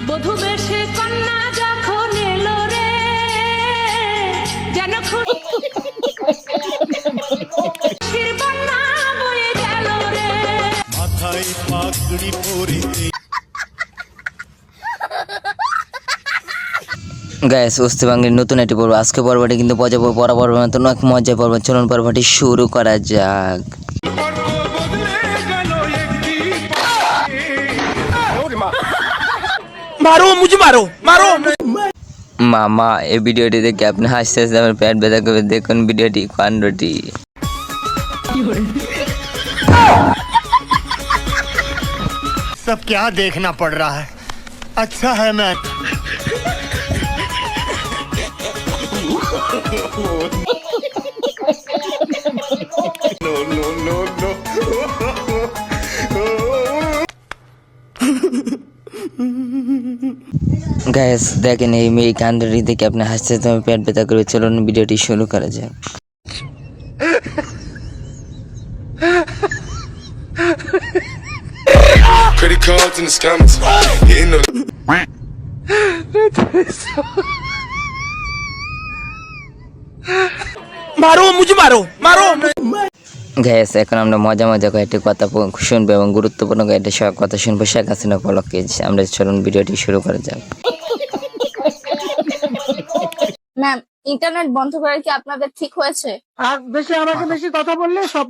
বধূ বেশে কন্যা যখন এলো রে যেন খুশির বন্যা বয়ে গেল রে মাথায় পাগড়ি পরিতে গাইস ওস্তি বাংলার নতুন একটি পর্ব আজকে পর্বটি কিন্তু বরাবর মতন এক মজা পর্ব চলুন পর্বটি শুরু করা যাক। मारो मुझे मारो मारो মামা এই ভিডিওটি দেখে আপনি হাসতে হাসতে আমার পেট ব্যথা করবে। দেখুন ভিডিওটি কাণ্ডটি। सब क्या देखना पड़ रहा है। अच्छा है मैं গাইস দেখেন এই মেয়ে কাণ্ডটি দেখে আপনি হাসতে হাসতে আমার পেট ব্যথা করবে। চলুন ভিডিওটি শুরু করা যাক। Credit cards and the scammers. Hitting the मारो मुझे मारो मारो গাইস এখন আমরা মজা মজা কয়েকটি কথা শুনবো এবং গুরুত্বপূর্ণ কয়েকটি সব কথা শুনবো শেখ হাসিনা উপলক্ষে। আমরা চলুন ভিডিওটি শুরু করা যাক। ম্যাম ইন্টারনেট বন্ধ করা কি আপনাদের ঠিক হয়েছে? আর বেশি আমাকে বেশি কথা বললে সব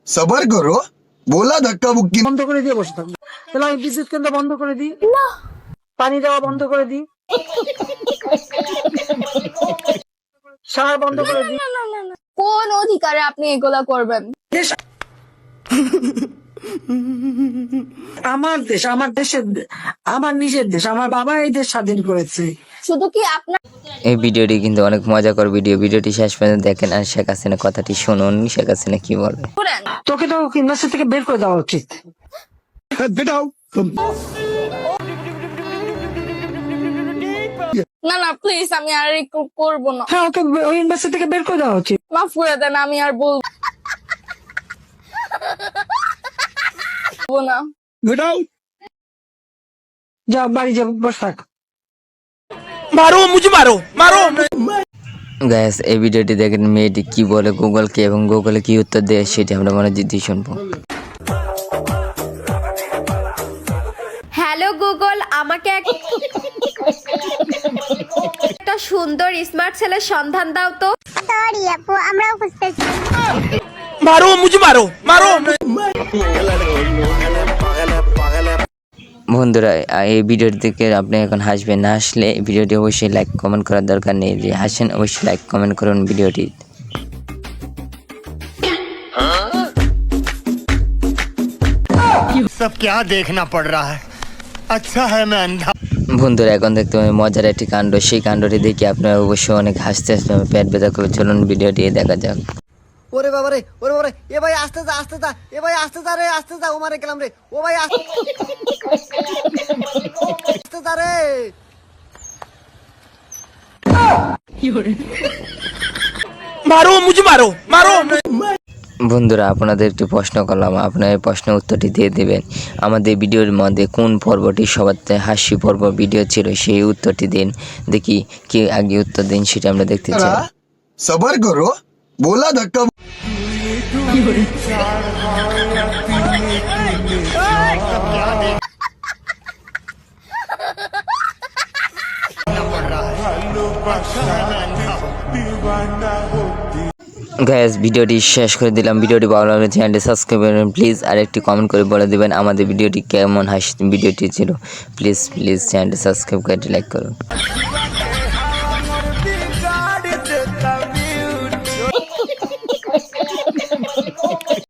सबर करो बोला धक्का मुक्की বন্ধ করে দিয়ে বসে থাকবো। তাহলে আমি বিদ্যুৎ কেন্দ্র বন্ধ করে দিই, পানি দেওয়া বন্ধ করে দিই, সার বন্ধ করে দিই। না, কোন অধিকারে আপনি এগুলা করবেন? আমার দেশ, আমার দেশের, আমার নিজের দেশ, আমার বাবা এই দেশ স্বাধীন করেছে। শুধু কি আপনার এই ভিডিওটি কিন্তু অনেক মজাকর ভিডিওটি শেষ পর্যন্ত দেখেন আর শেখ হাসিনা কথাটি শুনুন শেখ হাসিনা কি বলে। তোকে তো ইউনিভার্সিটি থেকে বের করে দেওয়া উচিত। না প্লিজ আমি আর করবো না। হ্যাঁ ওকে ওই ইউনিভার্সিটি থেকে বের করে দেওয়া উচিত। মাফ করে দেন, আমি আর বলবো না। যাও বাড়ি যাও, বস থাক। মারো মুঝে মারো মারো গাইস এই ভিডিওটি দেখেন মেয়েটি কি বলে গুগলকে এবং গুগলে কি উত্তর দেয় সেটি আমরা মনোযোগ দিয়ে শুনবো। হ্যালো গুগল, আমাকে একটা সুন্দর স্মার্ট ছেলের সন্ধান দাও তো। সরি আপু, আমরাও খুঁজতেছি। মারো মুঝে মারো মারো বন্ধুরা এই ভিডিওটি থেকে আপনি এখন হাসবেন, না হাসলে এই ভিডিওটি অবশ্যই লাইক কমেন্ট করার দরকার নেই। যে হাসেন অবশ্যই লাইক কমেন্ট করুন ভিডিওটি। सब क्या देखना पड़ रहा है। अच्छा है मैं अंधा। বন্ধুরা এখন দেখতে পাবেন মজার একটি কাণ্ড, সেই কাণ্ডটি দেখে আপনারা অবশ্যই অনেক হাসতে হাসতে আমার পেট ব্যথা করবে। চলুন ভিডিওটি দেখা যাক। ওরে বাবা রে এ ভাই আস্তে যা এ ভাই আস্তে যা ও মারে গেলাম রে। ও ভাই আস্তে যা রে। মারো মুঝে মারো মারো বন্ধুরা আপনাদের একটি প্রশ্ন করলাম, আপনার এই প্রশ্নের উত্তরটি দিয়ে দেবেন। আমাদের ভিডিওর মধ্যে কোন পর্বটি সবার হাসি পর্ব ভিডিও ছিল সেই উত্তরটি দিন। দেখি কি আগে উত্তর দিন সেটা আমরা দেখতে চাই। सबर करो बोला धक्का গাইস ভিডিওটি শেষ করে দিলাম। ভিডিওটি ভালো লাগলে চ্যানেলটি সাবস্ক্রাইব করবেন প্লিজ, আর একটি কমেন্ট করে বলে দেবেন আমাদের ভিডিওটি কেমন ভিডিওটি ছিল। প্লিজ চ্যানেলটি সাবস্ক্রাইব করে লাইক করুন।